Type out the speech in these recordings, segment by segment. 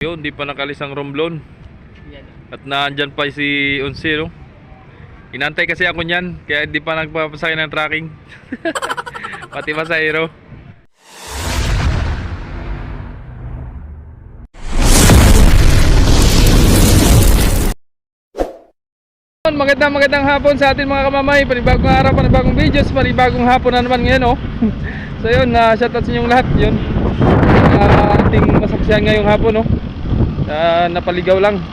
Yun, di pa nakalis ang Romblon. At naandyan pa si Unsi, no? Inantay kasi ako niyan, kaya di pa nagpapasakay ng tracking. Pati pasahero. Magandang hapon sa atin mga kamamay. Panibagong araw, panibagong videos, panibagong hapon na naman ngayon, oh. So yun, shoutout sa inyong lahat. Yun, ating masaksihan ngayong hapon, oh. Napaligaw lang.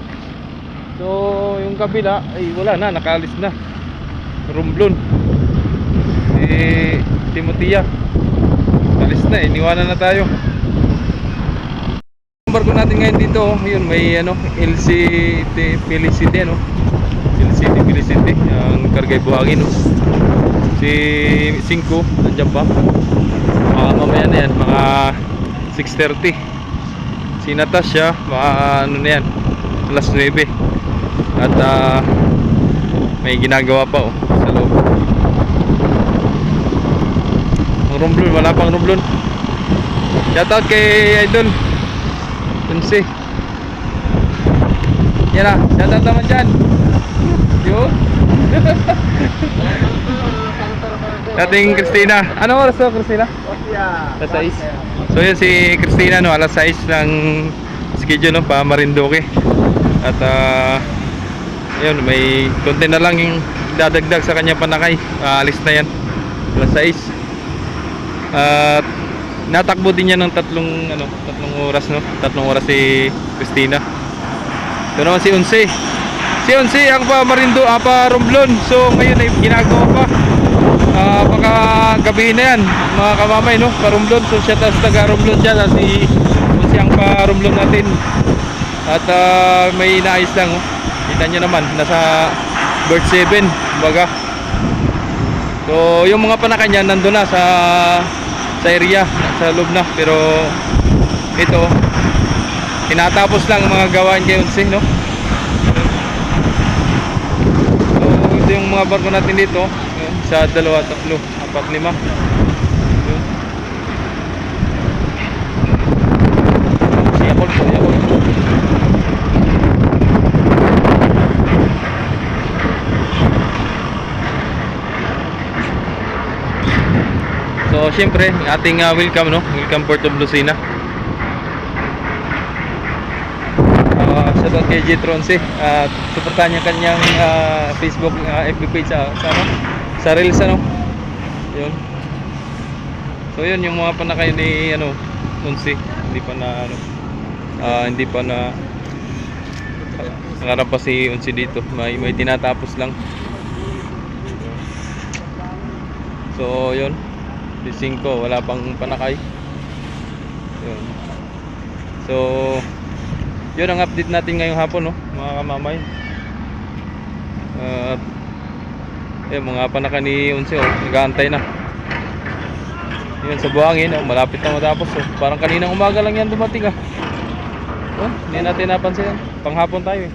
So yung kabila ay wala na, nakaalis na. Romblon, si Timotia alis na, iniwanan na tayo. Ang barko natin ngayon dito, oh, yun may LCT Felicity, LCT Felicity, ang kargay buhangin, oh. Si 5 nandiyan pa, mamaya na yan, mga 6:30. Si Natasha, mga na yan, alas 9. At may ginagawa pa, oh, sa loob. Ang Romblon, wala pang Romblon. Shoutout kay Idol Unsi. Yan na, shoutout naman dyan. Yun. Dating Christina. Ano oras to, Christina? Alas 6. So yun si Christina, no, alas 6 ng schedule, no, pa Marinduque. At yun, may konti na lang yung dadagdag sa kanya panakay. Alis na yan alas 6. At natakbo din niya ng tatlong oras, no? 3 oras si Christina. Ito naman si Unsi. Si Unsi ang pa Romblon. So ngayon ay ginagawa pa. Baka gabihin na yan mga kamamay, no? Pa Romblon. So siya tas taga Romblon dyan, si Unsi ang pa Romblon natin. At may inaayos lang, oh. Kita nyo naman, nasa bird 7 baga. So yung mga panaka niya nandun na sa area, sa loob na. Pero ito, tinatapos lang mga gawain kay Unsi, no? So ito yung mga barko natin dito, yun, sa 2, 3, 4, 5. Yakol po, yakol. So syempre ating welcome, no? Welcome Port of Lucena. Shoutout kay J-Tronce. Suportahan niya kanyang Facebook, FB page sa Reels, ano? Yun. So yun yung mga panakay ni Unsi. Hindi pa na nangarap pa si Unsi dito. May tinatapos lang. So yun, si 5 wala pang panakay. Yun. So yun ang update natin ngayong hapon, no, mga kamamay. Mga panaka ni Unsi, oh, nag-aantay na. Yun sa buhangin, oh, malapit na matapos, oh. Parang kaninang umaga lang yan dumating, oh, hindi natin napansin yan. Panghapon tayo, eh.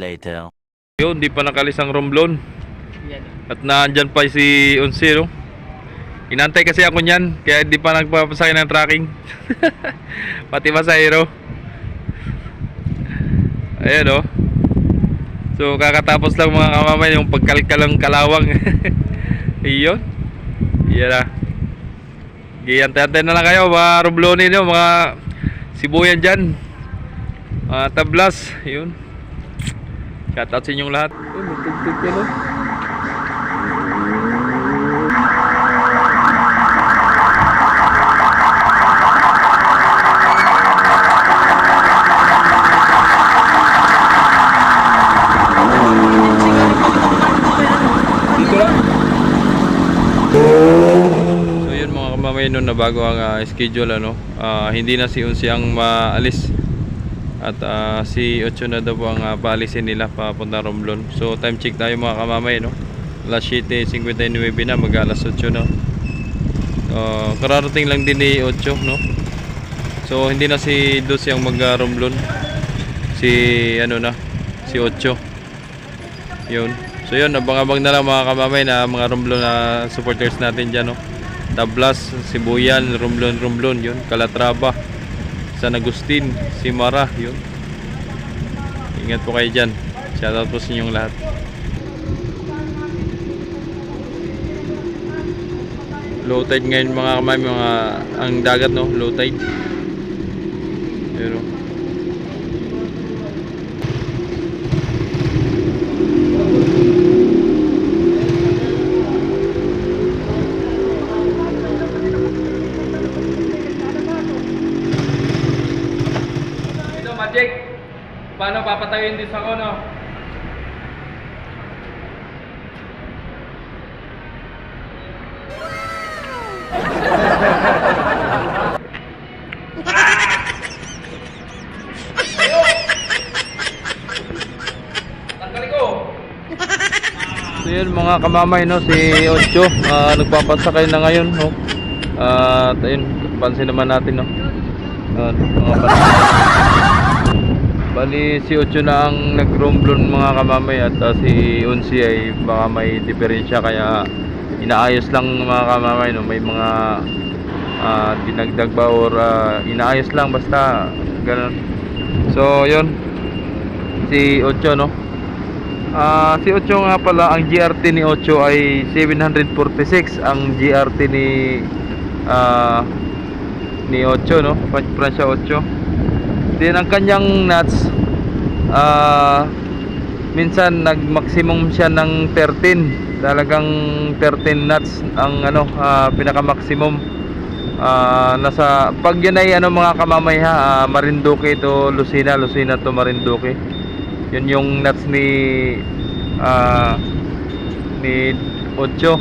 Later. Yun, di pa nakalis ang Romblon. At naandyan pa si Unsi, no? Inantay kasi ako niyan, kaya di pa nagpapasakay ng tracking. Pati pasahero. Ayan, oh. So kakatapos lang mga kamamay yung pagkalkalang kalawang. Iyon. Iyan na. Giyantay-antay na lang kayo mga Romblonin, no? Mga sibuyan dyan, mga tablas. Yun. Shoutout sa inyong lahat. May tig-tig yan, oh. Dito lang. So yun mga kamamay, no, na bago ang schedule, hindi na si Unsi ang maalis. At si 8 na daw po ang paalisin nila papunta Romblon. So time check tayo mga kamamay, no? Alas 7:59 na, mag alas 8 na. Kararating lang din ni Ocho, no? So hindi na si Dos yung mag-romblon. Si ano na, si Ocho. Yun. So yun, abang-abang na lang mga kamamay na mga romblon na supporters natin dyan, no? Tablas, Sibuyan, Romblon, yun. Calatrava, San Agustin, Simara, yun. Ingat po kayo dyan. Shoutout po sa inyong lahat. Low tide ngayon mga kamay, ang dagat, no? Low tide. Pero ito Magic, paano papatayuin din sa kono? So yun mga kamamay, no, si Ocho nagpapansakay na ngayon, no. At ayun, pansin naman natin, no. Mga bali si Ocho na ang nag-romblon mga kamamay, at si Unsi ay baka may diferensya kaya inaayos lang mga kamamay, no. May mga dinagdag ba or inaayos lang, basta ganun. So yun, si Ocho, no. Si Ocho nga pala, ang GRT ni Ocho ay 746. Ang GRT ni Ocho, no, Francia Ocho. Then ang kanyang nuts, minsan nag-maximum siya ng 13. Talagang 13 nuts ang ano, pinaka-maximum. Nasa pag yun ay ano mga kamamay ha, Marinduque to Lucena, Lucena to Marinduque. Yun yung nuts ni Ocho.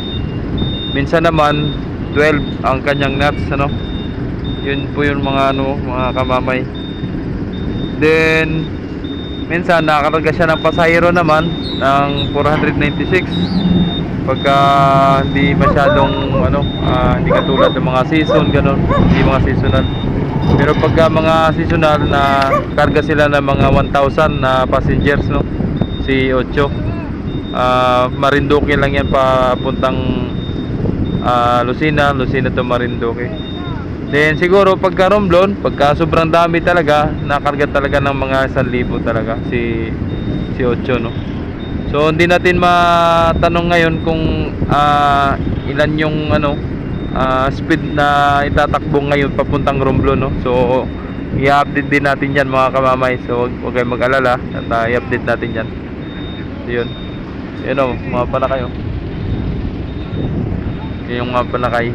Minsan naman 12 ang kanyang nuts, ano. Yun po yung mga ano, mga kamamay. Then minsan nakakarga siya ng pasahero naman ng 496 pagka hindi masyadong ano, hindi katulad ng mga season, ganun, hindi mga seasonal. Pero pagka mga seasonal na karga sila ng mga 1,000 na passengers, no, si Ocho. Marinduque lang yan papuntang Lucena to Marinduque. Then siguro pagka Romblon, pagka sobrang dami talaga, nakarga talaga ng mga 1,000 talaga si Ocho, no. So hindi natin matanong ngayon kung ilan yung ano, speed na itatakbo ngayon papuntang Romblon, no. So i-update din natin yan mga kamamay. So huwag kayong mag-alala at i-update natin yan. So yun, yun o, mga panakay, oh. Yun yung mga panakay.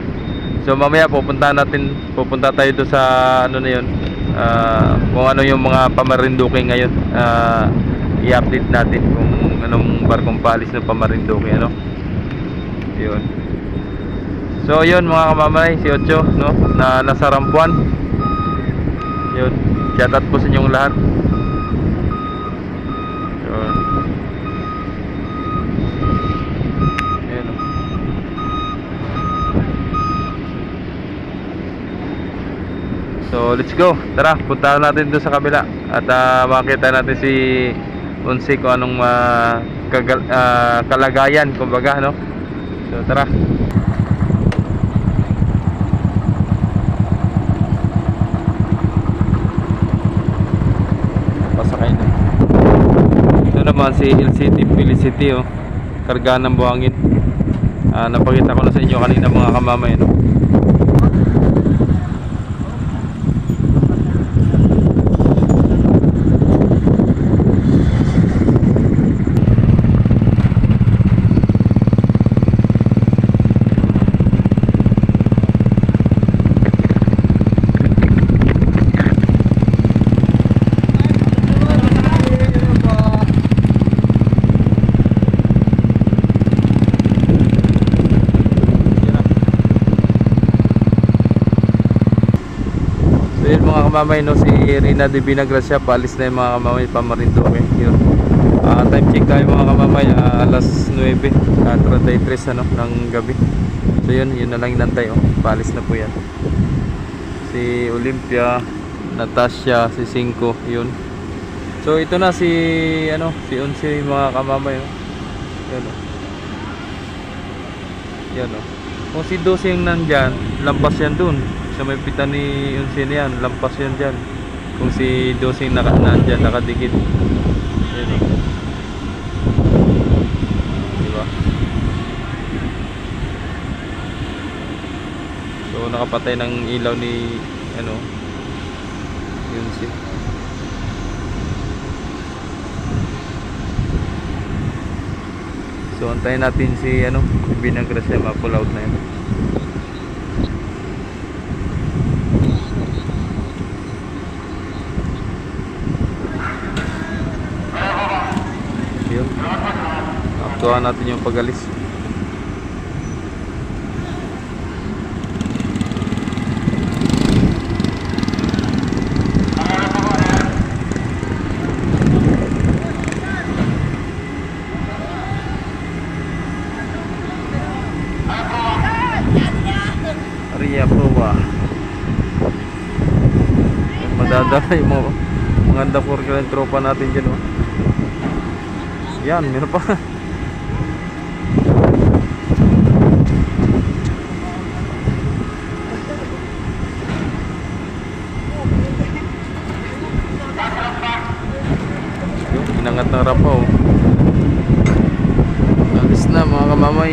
So mamaya pupunta tayo doon sa ano na yun, kung ano yung mga Pamarinduque ngayon. I-update natin kung anong barkong paalis ng Pamarinduque, ano. Yun. So yun mga kamamay, si Ocho, no, na nasa Rambuan. Yun, shoutout po sa inyong lahat. Yun. Yun. So let's go, tara, punta natin doon sa kabila at makita natin si Unsi kung anong kalagayan, kumbaga, no. So tara. Naman si LCT Felicity, oh, karga ng buhangin. Napakita ko na sa inyo kanina mga kamamay, no. Mga kamamay, no, si Rina de Vinagracia, paalis na yung mga kamamay pa Marinduque. Yun. Time check tayo mga kamamay, alas 9:33 ano, ng gabi. So yun na lang inantay. Paalis na po yan. Si Olympia, Natasha, si Cinco, yun. So ito na si si mga kamamay. Yan yan kung si 12 yung nandyan, lampas yan dun sa may pitan ni Unsi na yan, lampas yan dyan. Kung si 12 nandyan, nakadikit. Yan diba? So nakapatay ng ilaw ni Unsi. So antayin natin si Binagrasya, ma-pull out na yun. Yun. Aktuhan natin yung pag-alis. Maria Proa. Madadala yung mga dapur ka ng tropa natin dyan. Yan, meron pa. Yung inangat ng rampa. Alis na mga kamamay.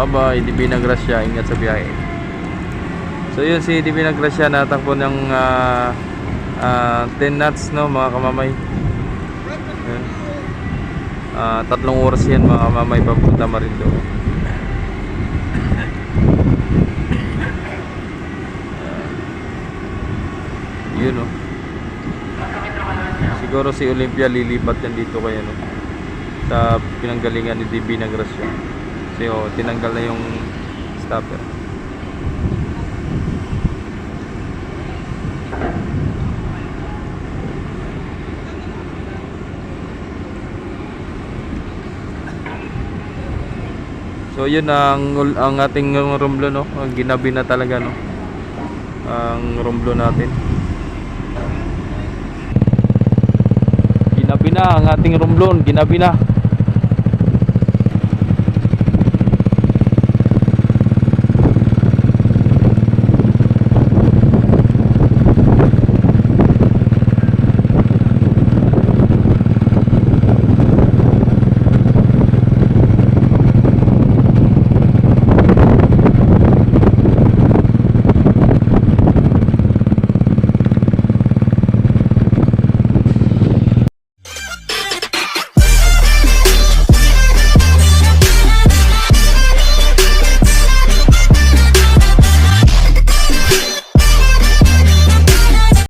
Bye-bye, di Binagrasya. Ingat sa biyahe. So yun si di Binagrasya, natakbo ng 10 knots mga kamamay. 3 oras yan mga kamamay papunta Marinduque. Yun siguro si Olympia lilipat yan dito kaya sa pinanggalingan ni di Binagrasya. So tinanggal na yung stopper. So yun ang ating rumblo ang ginabi na talaga ang rumblo natin. Ginabi na ang ating rumblo, ginabi na.